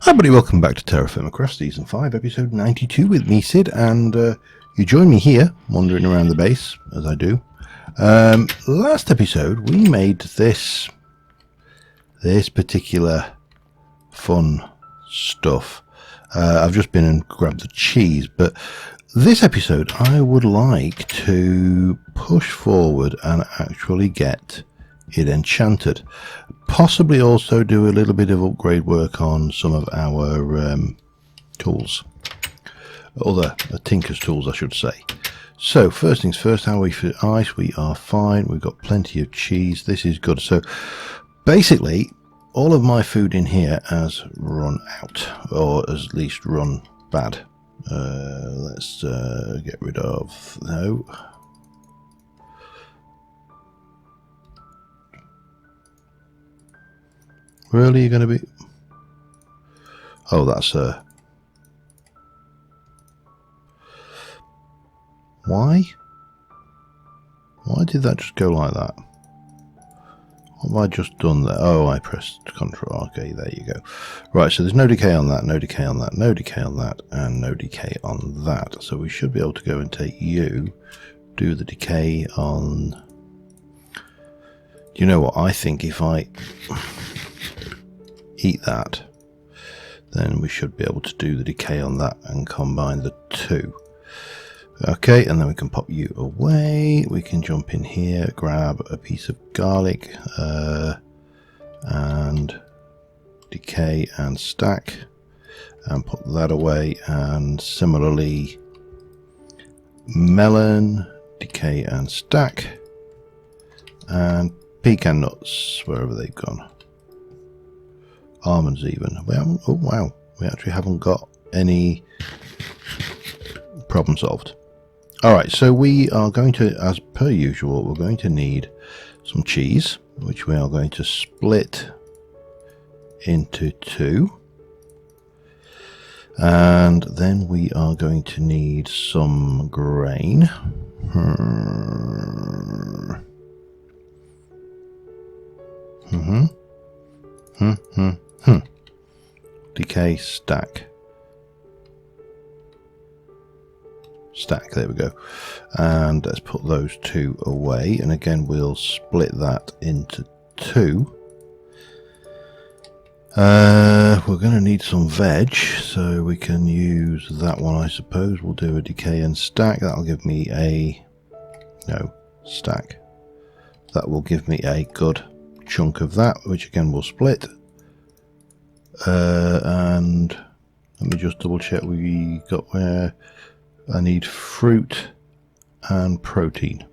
Hi everybody, welcome back to TerraFirmaCraft Season 5, Episode 92 with me, Sid, and you join me here, wandering around the base, as I do. Last episode, we made this particular fun stuff. I've just been and grabbed the cheese, but this episode, I would like to push forward and actually get it enchanted. Possibly also do a little bit of upgrade work on some of our tools, other tinker's tools I should say. So first things first, how are we for ice? We are fine, we've got plenty of cheese, this is good. So basically all of my food in here has run out, or at least run bad. Let's get rid of, no. Really, you're going to be... Oh, that's Why? Why did that just go like that? What have I just done there? Oh, I pressed Control. Okay, there you go. Right, so there's no decay on that, no decay on that, no decay on that, and no decay on that. So we should be able to go and take you, do the decay on... Do you know what? I think if I... eat that, then we should be able to do the decay on that and combine the two. Okay, and then we can pop you away. We can jump in here, grab a piece of garlic and decay and stack, and put that away. And similarly, melon, decay and stack, and pecan nuts, wherever they've gone. Almonds even. We haven't, oh wow, we actually haven't got any problem solved. Alright, so we are going to, as per usual, we're going to need some cheese, which we are going to split into two. And then we are going to need some grain. Decay, stack, there we go. And let's put those two away, and again we'll split that into two. We're going to need some veg, so we can use that one, I suppose. We'll do a decay and stack. That'll give me a stack. That will give me a good chunk of that, which again we'll split. And let me just double check we got where I need fruit and protein.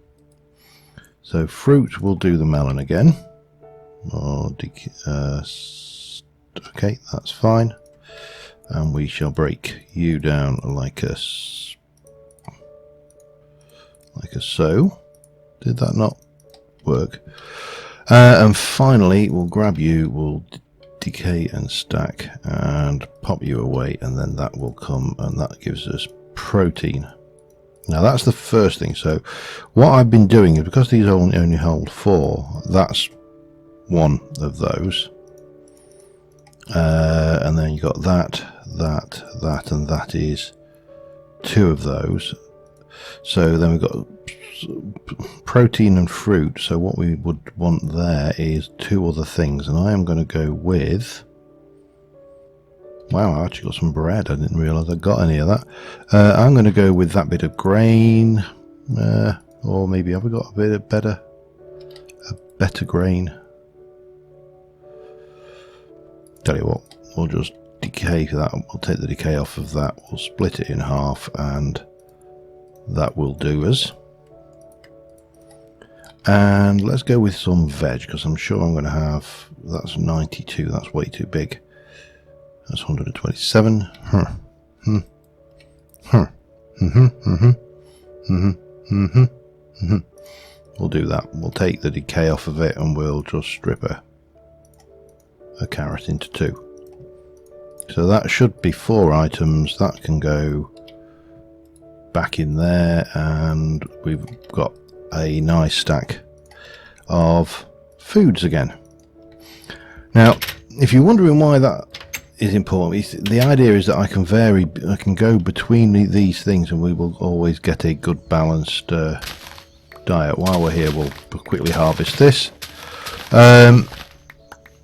So fruit will do the melon again. Okay, that's fine. And we shall break you down like so. Did that not work? And finally, we'll grab you, we'll decay and stack and pop you away, and then that will come, and that gives us protein. Now that's the first thing. So what I've been doing is, because these only hold 4, that's one of those, and then you got that, and that is 2 of those. So then we've got protein and fruit, so what we would want there is 2 other things, and I am going to go with, wow, I actually got some bread. I didn't realise I got any of that. I'm going to go with that bit of grain, or maybe have we got a bit of better grain? Tell you what, we'll just decay that. We'll take the decay off of that, we'll split it in half, and that will do us. And let's go with some veg, because I'm sure I'm going to have, that's 92, that's way too big. That's 127. We'll do that. We'll take the decay off of it, and we'll just strip a carrot into 2. So that should be 4 items. That can go back in there, and we've got a nice stack of foods again. Now, if you're wondering why that is important. The idea is that I can vary, I can go between these things, and we will always get a good balanced diet. While we're here, we'll quickly harvest this.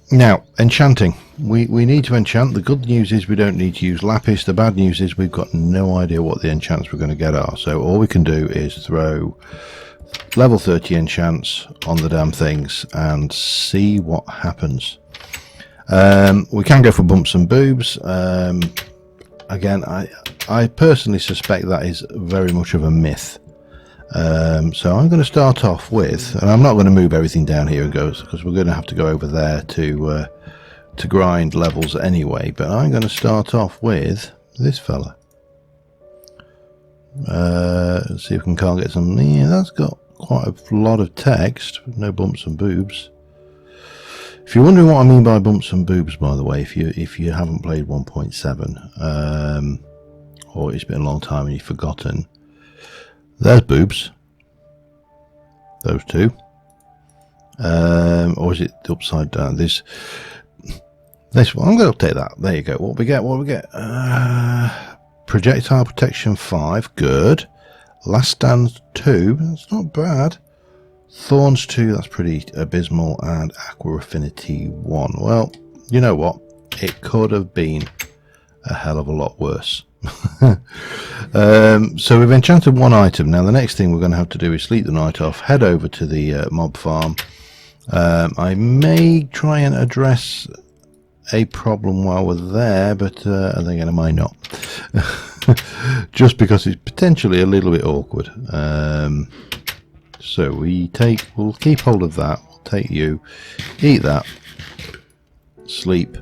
Now, enchanting. We need to enchant. The good news is we don't need to use lapis. The bad news is we've got no idea what the enchants we're going to get are. So all we can do is throw level 30 enchants on the damn things and see what happens. We can go for bumps and boobs. Again, I personally suspect that is very much of a myth. So I'm going to start off with, and I'm not going to move everything down here and go, because we're going to have to go over there to grind levels anyway, but I'm going to start off with this fella. Let's see if we can't get some. Yeah, that's got quite a lot of text. No bumps and boobs. If you're wondering what I mean by bumps and boobs, by the way, if you haven't played 1.7, or it's been a long time and you've forgotten, there's boobs. Those two. Or is it upside down? This one. I'm going to take that. There you go. What we get? Projectile protection 5. Good. Last stand 2. That's not bad. Thorns 2. That's pretty abysmal. And aqua affinity 1. Well, you know what? It could have been a hell of a lot worse. So we've enchanted one item. Now the next thing we're going to have to do is sleep the night off, head over to the mob farm. I may try and address a problem while we're there, but again I might not. Just because it's potentially a little bit awkward. So we'll keep hold of that. We'll take you, eat that, sleep,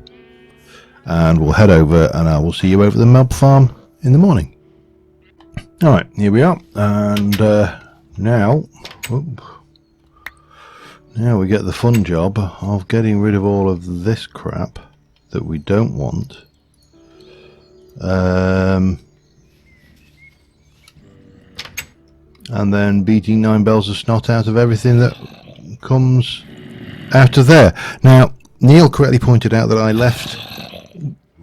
and we'll head over, and I will see you over the mob farm in the morning. Alright, here we are, and now we get the fun job of getting rid of all of this crap that we don't want. And then beating 9 bells of snot out of everything that comes out of there. Now, Neil correctly pointed out that I left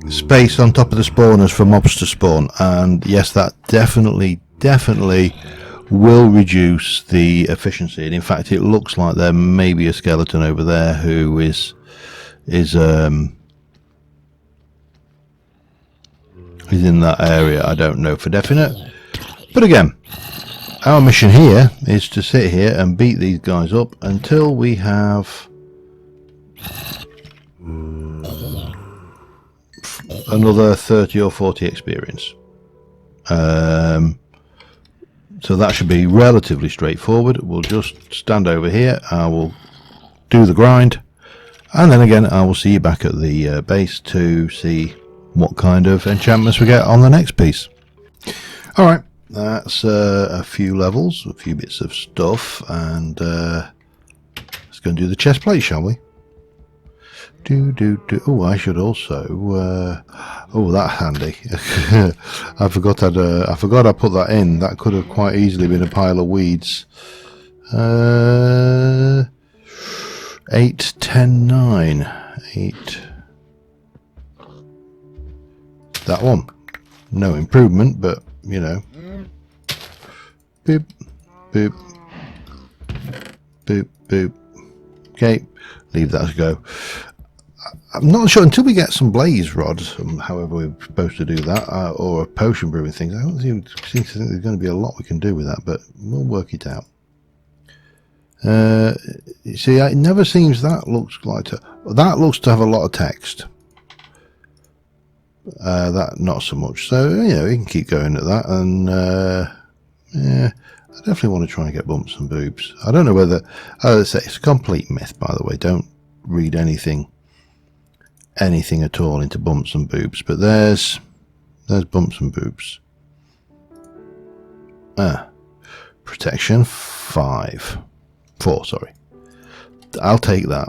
space on top of the spawners for mobs to spawn, and yes, that definitely will reduce the efficiency. And in fact, it looks like there may be a skeleton over there who is in that area. I don't know for definite, but again, our mission here is to sit here and beat these guys up until we have another 30 or 40 experience. So that should be relatively straightforward. We'll just stand over here, I will do the grind, and then again I will see you back at the base to see what kind of enchantments we get on the next piece. Alright, that's a few levels, a few bits of stuff, and let's go and do the chest plate, shall we? Oh, I should also oh, that's handy. I forgot I put that in. That could have quite easily been a pile of weeds. 8, 10, 9. 8. That one. No improvement, but you know. Boop, boop, boop, boop. Okay, leave that to go. I'm not sure until we get some blaze rods, however we're supposed to do that, or potion brewing things. I don't seem to think there's going to be a lot we can do with that, but we'll work it out. You see, it never seems that looks to have a lot of text. That not so much. So you know, we can keep going at that, and yeah, I definitely want to try and get bumps and boobs. I don't know whether it's a complete myth, by the way. Don't read anything at all into bumps and boobs, but there's bumps and boobs. Protection 4, sorry. I'll take that.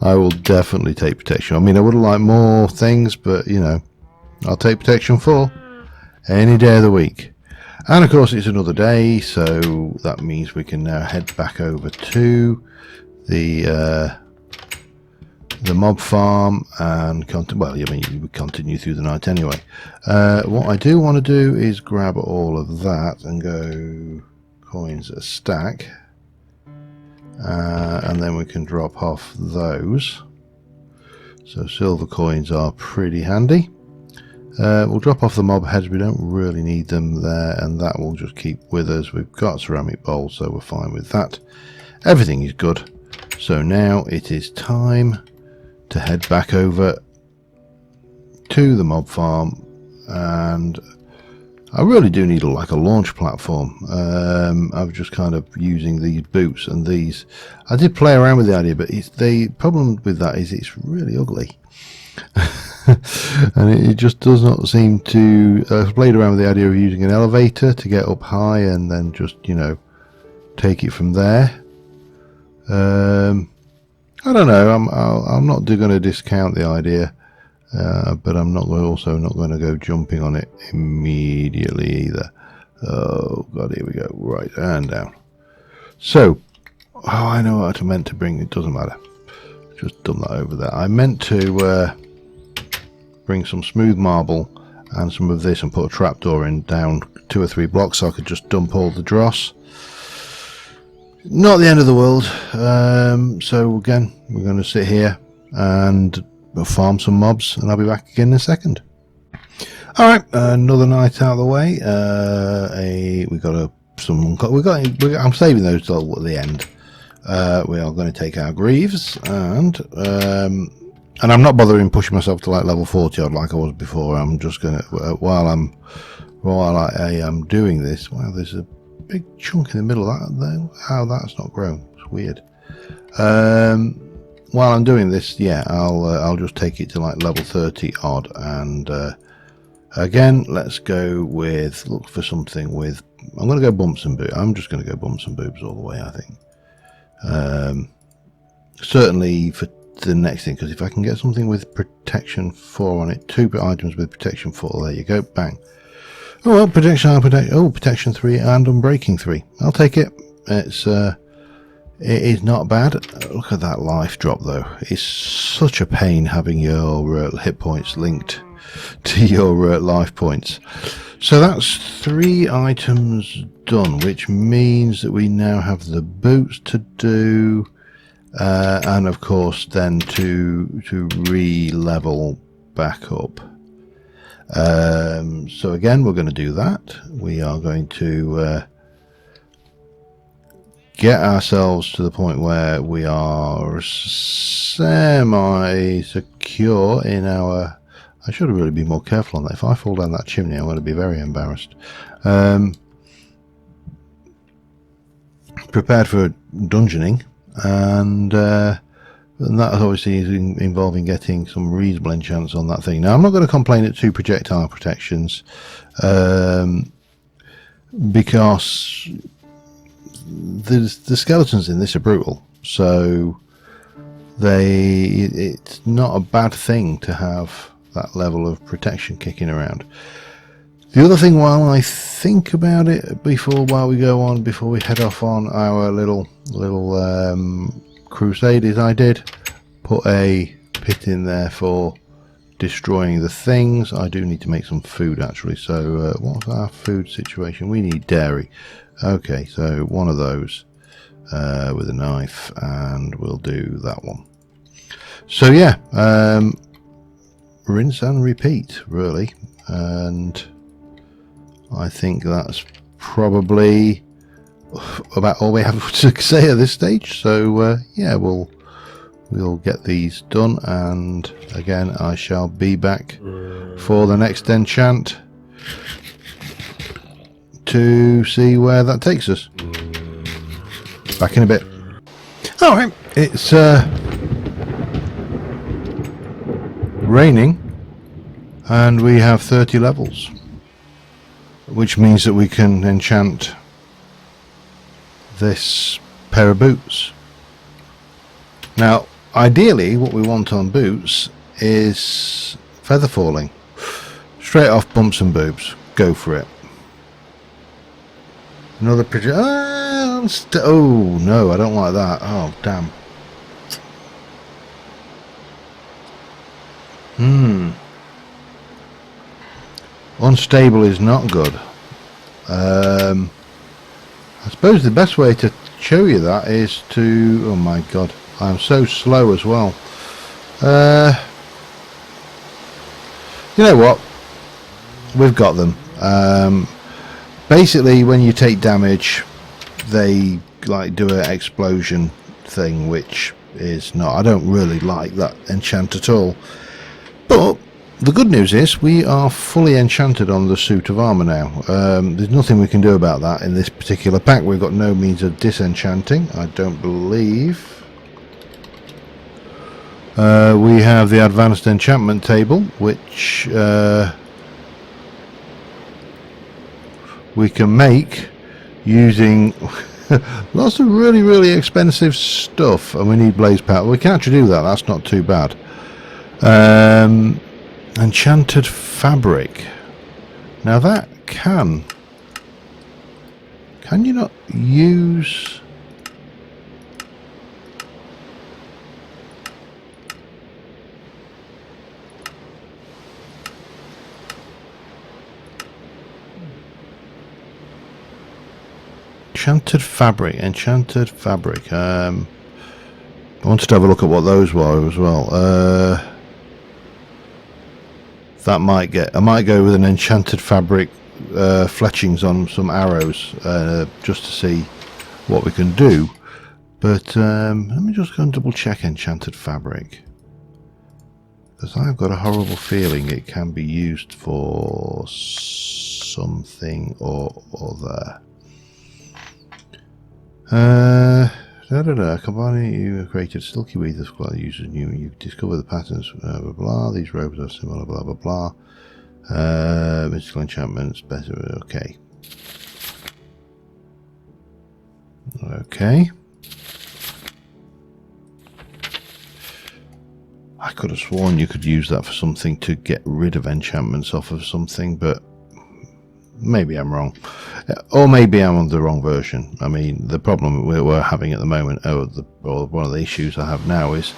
I will definitely take protection. I mean, I would have liked more things, but you know, I'll take protection 4 any day of the week. And of course it's another day, so that means we can now head back over to the the mob farm and well, I mean, you would continue through the night anyway. What I do want to do is grab all of that and go coins a stack, and then we can drop off those. So silver coins are pretty handy. We'll drop off the mob heads, we don't really need them there, and that will just keep with us. We've got ceramic bowls, so we're fine with that. Everything is good. So now it is time to head back over to the mob farm, and I really do need like a launch platform. I was just kind of using these boots and these. I did play around with the idea, but the problem with that is it's really ugly. And it just does not seem to. I've played around with the idea of using an elevator to get up high and then just, you know, take it from there. I don't know. I'm not going to discount the idea, but I'm also not going to go jumping on it immediately either. Oh god, here we go. Right, and down. So, I know what I meant to bring. It doesn't matter. Just dump that over there. I meant to bring some smooth marble and some of this and put a trapdoor in down 2 or 3 blocks so I could just dump all the dross. Not the end of the world. So again, we're going to sit here and farm some mobs, and I'll be back again in a second. All right, another night out of the way. I'm saving those till the end. We are going to take our greaves, and I'm not bothering pushing myself to like level 40 odd like I was before. I'm just going to while I am doing this. Wow, there's a big chunk in the middle of that though. How that's not grown, it's weird. While I'm doing this, yeah, I'll just take it to like level 30 odd, and again, let's go with look for something with. I'm going to go bumps and boobs. I'm just going to go bumps and boobs all the way, I think. Certainly for the next thing, because if I can get something with protection 4 on it, 2 items with protection 4, there you go, bang. Oh well, protection 3 and unbreaking 3. I'll take it. It is not bad. Look at that life drop though. It's such a pain having your hit points linked to your life points. So that's 3 items done, which means that we now have the boots to do, and of course then to re-level back up. So again, we're going to do that. We are going to get ourselves to the point where we are semi-secure in our. I should have really been more careful on that. If I fall down that chimney, I'm going to be very embarrassed. Prepared for dungeoning, and that obviously is involving getting some reasonable enchants on that thing. Now, I'm not going to complain at 2 projectile protections, because the skeletons in this are brutal, so it's not a bad thing to have that level of protection kicking around. The other thing, while I think about it while we head off on our little crusade, is I did put a pit in there for destroying the things. I do need to make some food actually, so what's our food situation? We need dairy. Okay, so one of those with a knife, and we'll do that one. So yeah, rinse and repeat really, and I think that's probably about all we have to say at this stage. So yeah, we'll get these done, and again I shall be back for the next enchant to see where that takes us. Back in a bit. Alright, it's raining and we have 30 levels, which means that we can enchant this pair of boots. Now ideally what we want on boots is feather falling. Straight off bumps and boobs, go for it. Another project. Oh no, I don't like that. Oh damn. Unstable is not good. I suppose the best way to show you that is to... Oh my god, I'm so slow as well. You know what? We've got them. Basically, when you take damage, they like do an explosion thing, which is not... I don't really like that enchant at all. But the good news is we are fully enchanted on the suit of armour now. There's nothing we can do about that in this particular pack. We've got no means of disenchanting, I don't believe. We have the advanced enchantment table, which we can make using lots of really expensive stuff, and we need blaze powder. We can actually do that, that's not too bad. Enchanted fabric. Now that can you not use... Enchanted fabric. I wanted to have a look at what those were as well. That might get... I might go with an enchanted fabric fletchings on some arrows just to see what we can do. But let me just go and double check enchanted fabric, because I've got a horrible feeling it can be used for something or other. Combining, you have created silky weave that's quite used new. You've discovered the patterns, blah blah. These robes are similar, blah blah blah. Mystical enchantments, better. Okay. Okay. I could have sworn you could use that for something to get rid of enchantments off of something, but maybe I'm wrong, or maybe I'm on the wrong version. I mean, the problem we're having at the moment, or one of the issues I have now, is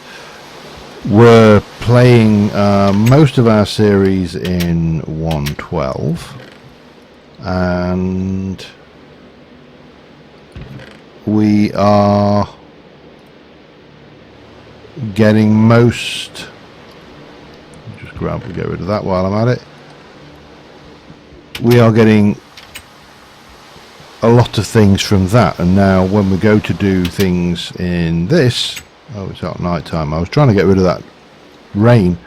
we're playing most of our series in 1.12, and we are getting most... Just grab and get rid of that while I'm at it. We are getting a lot of things from that, and now when we go to do things in this... Oh, it's at night time. I was trying to get rid of that rain,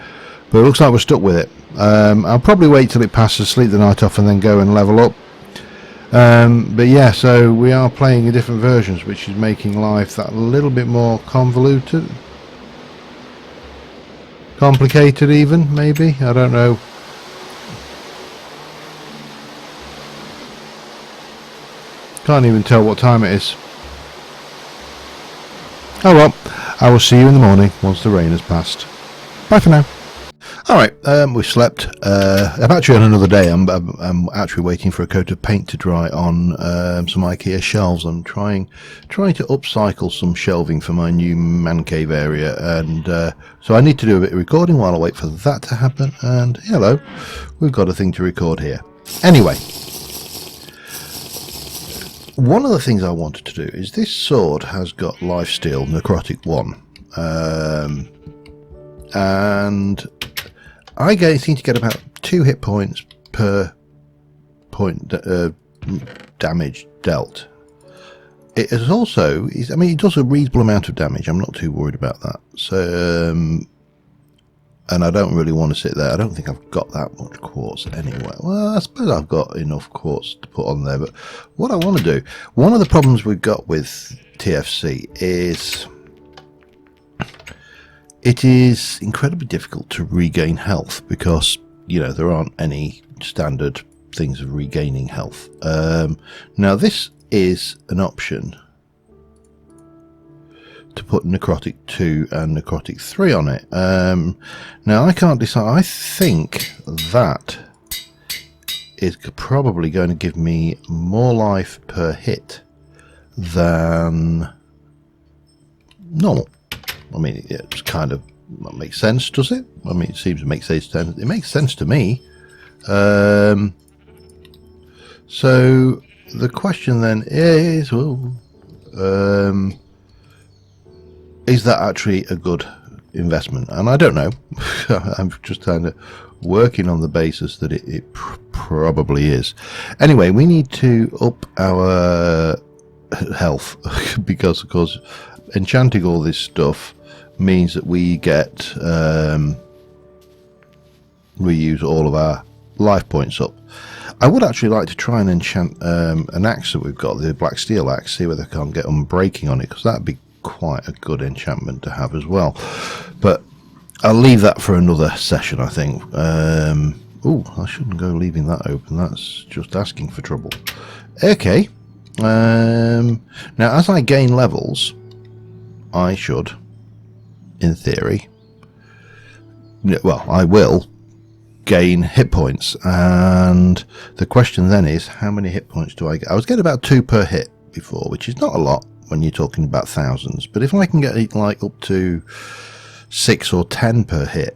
but it looks like we're stuck with it. I'll probably wait till it passes, sleep the night off, and then go and level up. But yeah, so we are playing in different versions, which is making life that little bit more convoluted, complicated even, maybe, I don't know. Can't even tell what time it is. Oh well, I will see you in the morning once the rain has passed. Bye for now. Alright, we slept. I'm actually on another day. I'm actually waiting for a coat of paint to dry on some IKEA shelves. I'm trying to upcycle some shelving for my new man cave area, and so I need to do a bit of recording while I wait for that to happen. And hello, we've got a thing to record here. Anyway, one of the things I wanted to do is this sword has got lifesteal necrotic 1, and I seem to get about 2 hit points per point damage dealt. It is also, I mean, it does a reasonable amount of damage. I'm not too worried about that. So, and I don't really want to sit there. I don't think I've got that much quartz anyway. Well, I suppose I've got enough quartz to put on there. But what I want to do, one of the problems we've got with TFC is it is incredibly difficult to regain health because, you know, there aren't any standard things of regaining health. Now this is an option to put necrotic 2 and necrotic 3 on it. Now I can't decide. I think that is probably going to give me more life per hit than normal. I mean, it's kind of That makes sense, does it? I mean, it seems to make sense. It makes sense to me. So the question then is, well, is that actually a good investment? And I don't know. I'm just kind of working on the basis that it probably is. Anyway, we need to up our health because, of course, enchanting all this stuff means that we get we use all of our life points up. I would actually like to try and enchant an axe that we've got, the black steel axe, see whether I can get unbreaking on it, because that'd be quite a good enchantment to have as well. But I'll leave that for another session, I think. Oh, I shouldn't go leaving that open. That's just asking for trouble. Okay. Now, as I gain levels, I should, in theory, well, I will gain hit points. And the question then is, how many hit points do I get? I was getting about 2 per hit before, which is not a lot when you're talking about thousands. But if I can get like up to 6 or 10 per hit,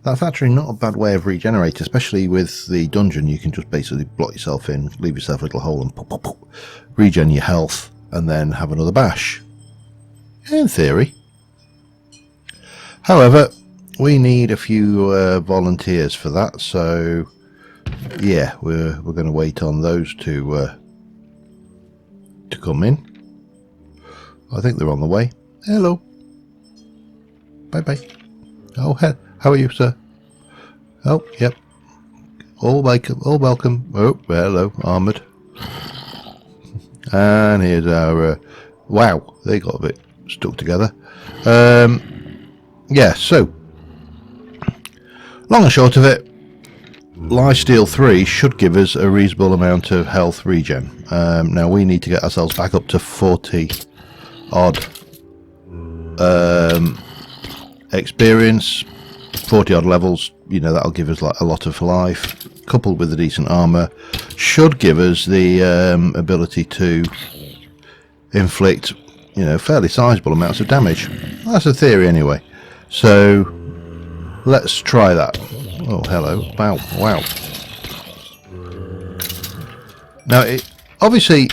that's actually not a bad way of regenerating, especially with the dungeon. You can just basically block yourself in, leave yourself a little hole and pop, pop, pop, regen your health, and then have another bash. In theory. However, we need a few volunteers for that, so yeah, we're going to wait on those to come in. I think they're on the way. Hello. Bye bye. Oh, how are you, sir? Oh, yep. All welcome. All welcome. Oh, hello, armoured. And here's our. Wow, they got a bit stuck together. Yeah. So, long and short of it, Lifesteal 3 should give us a reasonable amount of health regen. Now we need to get ourselves back up to 40 odd experience, 40 odd levels. You know, that'll give us like a lot of life, coupled with the decent armor, should give us the ability to inflict, you know, fairly sizable amounts of damage. That's a theory anyway, so let's try that. Oh, hello. Wow, wow. Now, it obviously,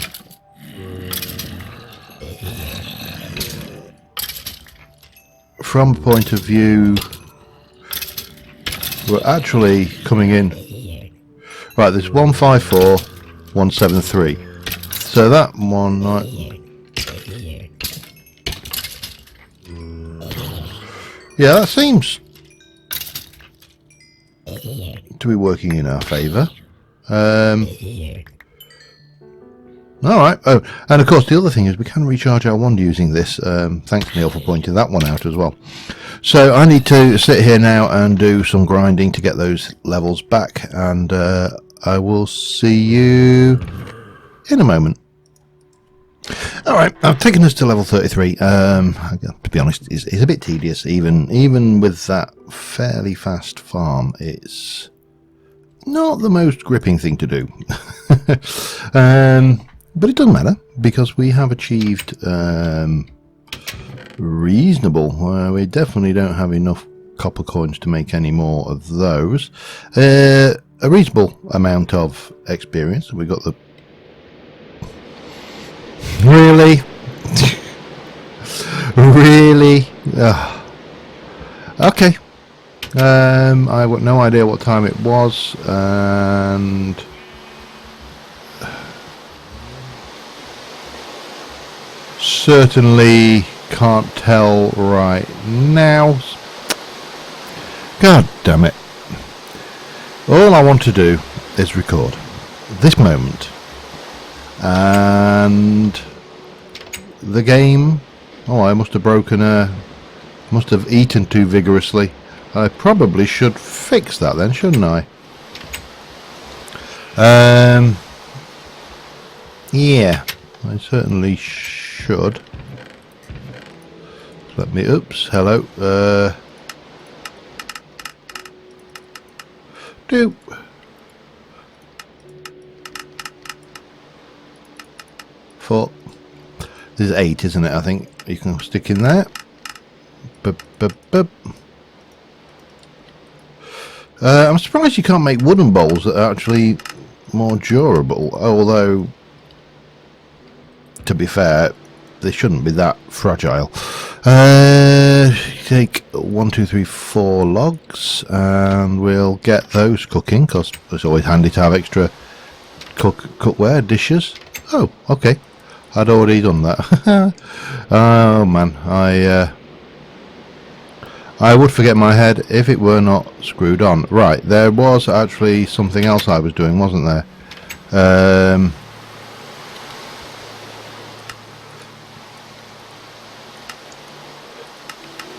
from a point of view, we're actually coming in. Right, there's 154, 173. So that one, right. Yeah, that seems to be working in our favour. Alright, oh, and of course the other thing is we can recharge our wand using this. Thanks Neil for pointing that one out as well. So I need to sit here now and do some grinding to get those levels back, and I will see you in a moment. Alright, I've taken us to level 33. To be honest, it's a bit tedious, even with that fairly fast farm. It's not the most gripping thing to do. But it doesn't matter, because we have achieved reasonable. We definitely don't have enough copper coins to make any more of those. A reasonable amount of experience. We got the... Really? Really? Okay. I have no idea what time it was, and certainly can't tell right now. God damn it. All I want to do is record this moment, and the game, oh, I must have broken must have eaten too vigorously. I probably should fix that then, shouldn't I? Yeah, I certainly should. Let me, oops, hello, do. Four. There's 8, isn't it? I think you can stick in there. I'm surprised you can't make wooden bowls that are actually more durable, although, to be fair, they shouldn't be that fragile. Take 1, 2, 3, 4 logs, and we'll get those cooking, because it's always handy to have extra cookware, dishes. Oh, okay. I'd already done that. Oh man, I would forget my head if it were not screwed on. Right, there was actually something else I was doing, wasn't there?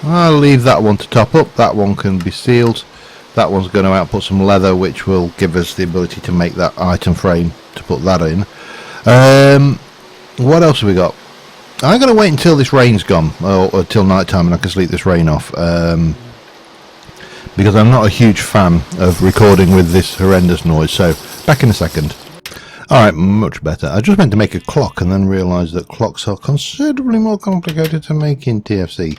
I'll leave that one to top up. That one can be sealed. That one's going to output some leather, which will give us the ability to make that item frame to put that in. What else have we got? I'm going to wait until this rain's gone, or until night time, and I can sleep this rain off, because I'm not a huge fan of recording with this horrendous noise. So back in a second. Alright, much better. I just meant to make a clock and then realised that clocks are considerably more complicated to make in TFC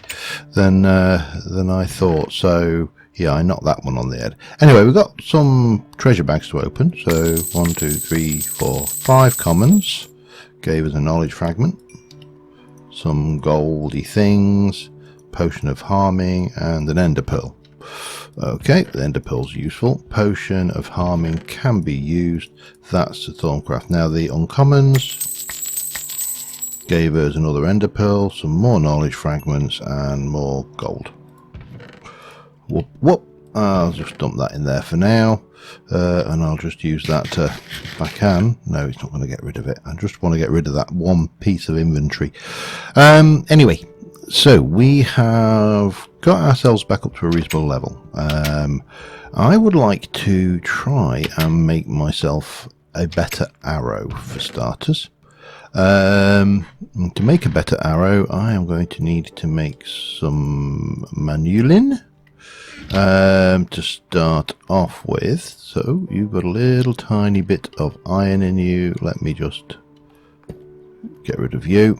than I thought. So yeah, I knocked that one on the head. Anyway, we've got some treasure bags to open. So 1, 2, 3, 4, 5 commons. Gave us a knowledge fragment. Some goldy things. Potion of harming and an ender pearl. Okay, the ender pearl's useful. Potion of harming can be used. That's the Thorncraft. Now the uncommons gave us another ender pearl, some more knowledge fragments, and more gold. Whoop whoop. I'll just dump that in there for now, and I'll just use that to, if I can. No, it's not going to get rid of it. I just want to get rid of that one piece of inventory. Anyway, so we have got ourselves back up to a reasonable level. I would like to try and make myself a better arrow for starters. To make a better arrow, I am going to need to make some manulin to start off with. So you've got a little tiny bit of iron in you. Let me just get rid of you.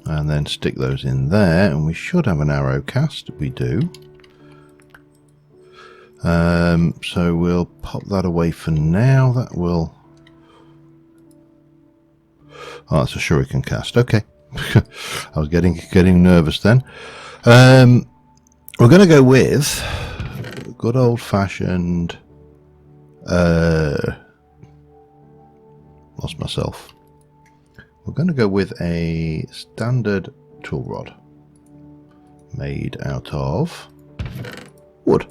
And then stick those in there, and we should have an arrow cast. We do. So we'll pop that away for now. That will... Oh, that's a shuriken cast. Okay. I was getting nervous then. We're going to go with good old-fashioned... lost myself. We're going to go with a standard tool rod made out of wood,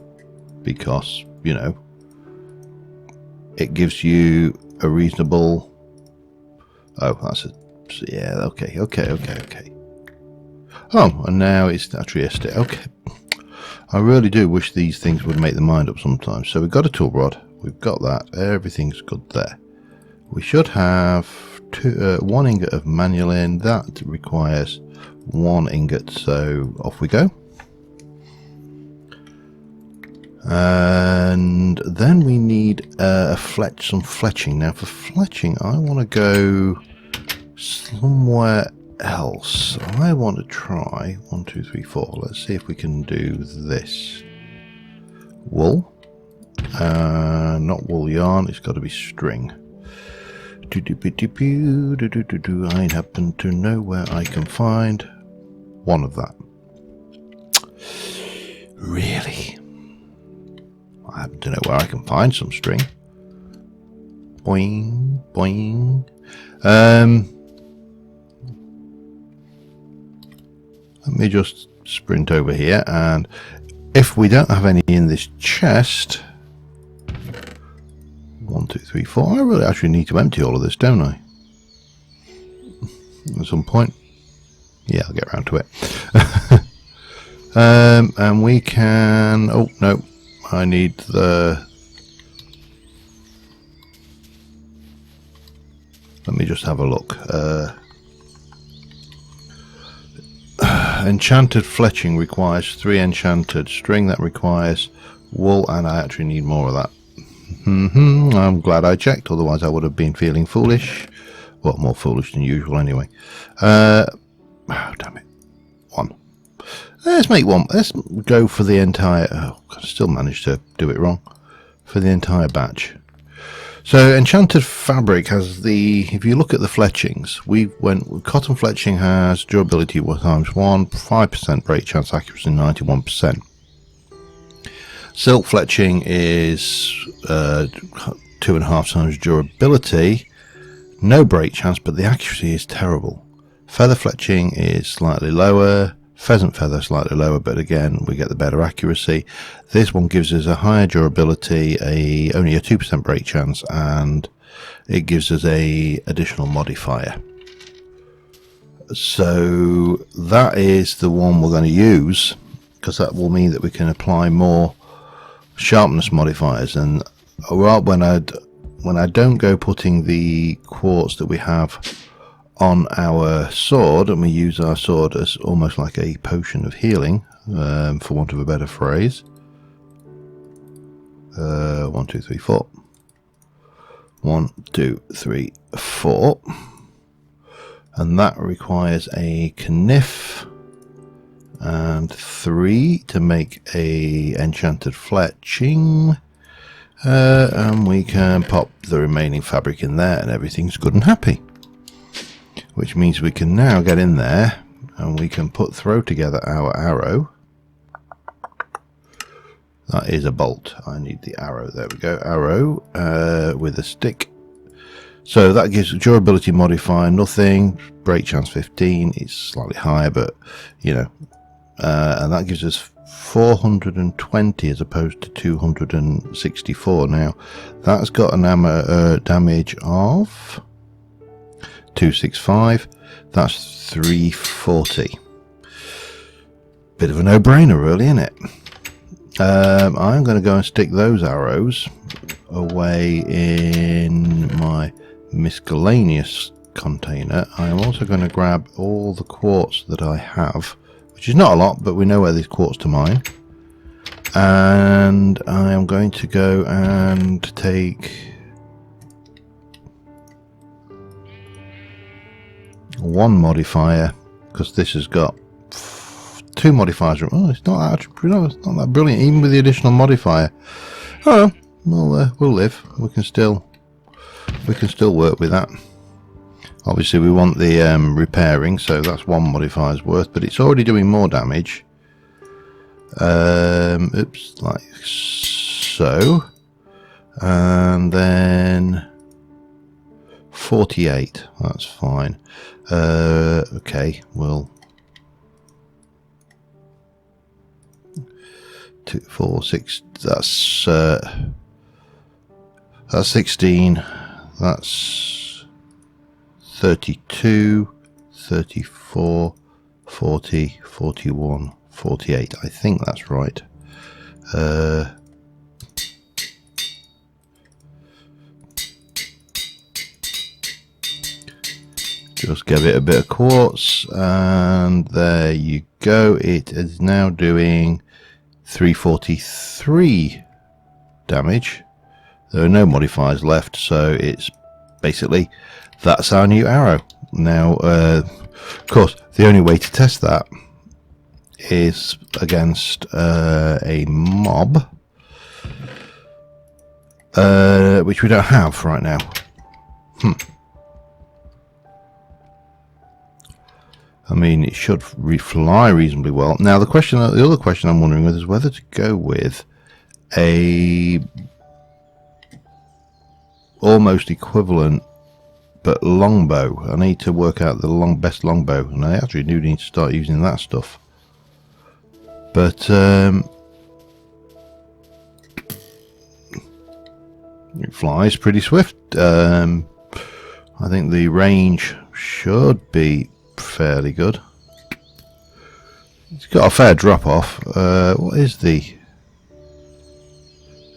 because, you know, it gives you a reasonable... Oh, that's a... Yeah, okay. Oh, and now it's actually a stick. Okay. I really do wish these things would make their mind up sometimes. So we've got a tool rod. We've got that. Everything's good there. We should have 1 ingot of manulin. That requires 1 ingot, so off we go. And then we need some fletching. Now for fletching, I want to go somewhere else. I want to try 1, 2, 3, 4. Let's see if we can do this. Wool. Not wool yarn, it's got to be string. I happen to know where I can find one of that. Really? I happen to know where I can find some string. Boing, boing. Let me just sprint over here, and if we don't have any in this chest... 1, 2, 3, 4. I really actually need to empty all of this, don't I? At some point. Yeah, I'll get around to it. And we can... Oh, no. I need the... Let me just have a look. Enchanted fletching requires 3 enchanted string. That requires wool, and I actually need more of that. I'm glad I checked, otherwise I would have been feeling foolish. Well, more foolish than usual anyway. Oh, damn it. 1. Let's make one. Let's go for the entire... Oh, I still managed to do it wrong. For the entire batch. So Enchanted Fabric has the... If you look at the fletchings, we went... Cotton fletching has durability times 1, 5% break chance, accuracy 91%. Silk fletching is 2.5 times durability, no break chance, but the accuracy is terrible. Feather fletching is slightly lower, pheasant feather slightly lower, but again we get the better accuracy. This one gives us a higher durability, only a 2% break chance, and it gives us a additional modifier. So that is the one we're going to use, because that will mean that we can apply more sharpness modifiers. And when I don't go putting the quartz that we have on our sword, and we use our sword as almost like a potion of healing, for want of a better phrase. 1 2 3 4 1 2 3 4, and that requires a kniff and 3 to make a enchanted fletching, and we can pop the remaining fabric in there and everything's good and happy, which means we can now get in there and we can throw together our arrow. That is a bolt. I need the arrow. There we go. Arrow with a stick. So that gives durability modifier nothing, break chance 15. It's slightly higher, but you know, and that gives us 420 as opposed to 264. Now that's got an damage of 265. That's 340. Bit of a no-brainer, really, isn't it? I'm going to go and stick those arrows away in my miscellaneous container. I am also going to grab all the quartz that I have, which is not a lot, but we know where these quartz to mine. And I am going to go and take one modifier, because this has got 2 modifiers. Oh, it's not that brilliant, even with the additional modifier. Oh, well, we'll live. We can still work with that. Obviously we want the repairing, so that's 1 modifier's worth, but it's already doing more damage. Oops, like so. And then 48, that's fine. Okay, well, 2 4 6, that's 16, that's 32, 34, 40, 41, 48. I think that's right. Just give it a bit of quartz, and there you go. It is now doing 343 damage. There are no modifiers left, so it's basically, that's our new arrow. Now, of course, the only way to test that is against a mob, which we don't have right now. I mean, it should fly reasonably well. Now, the other question I'm wondering is whether to go with a almost equivalent but longbow. I need to work out the best longbow, and I actually do need to start using that stuff. But it flies pretty swift. I think the range should be fairly good. It's got a fair drop off. What is the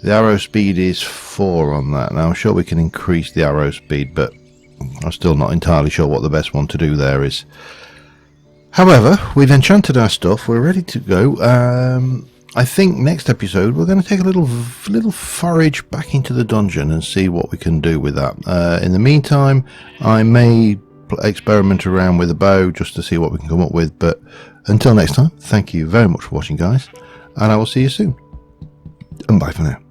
arrow speed is 4 on that. Now I'm sure we can increase the arrow speed, but I'm still not entirely sure what the best one to do there is. However, we've enchanted our stuff, we're ready to go. I think next episode we're going to take a little forage back into the dungeon and see what we can do with that. In the meantime, I may experiment around with a bow just to see what we can come up with. But until next time, thank you very much for watching, guys, and I will see you soon. And bye for now.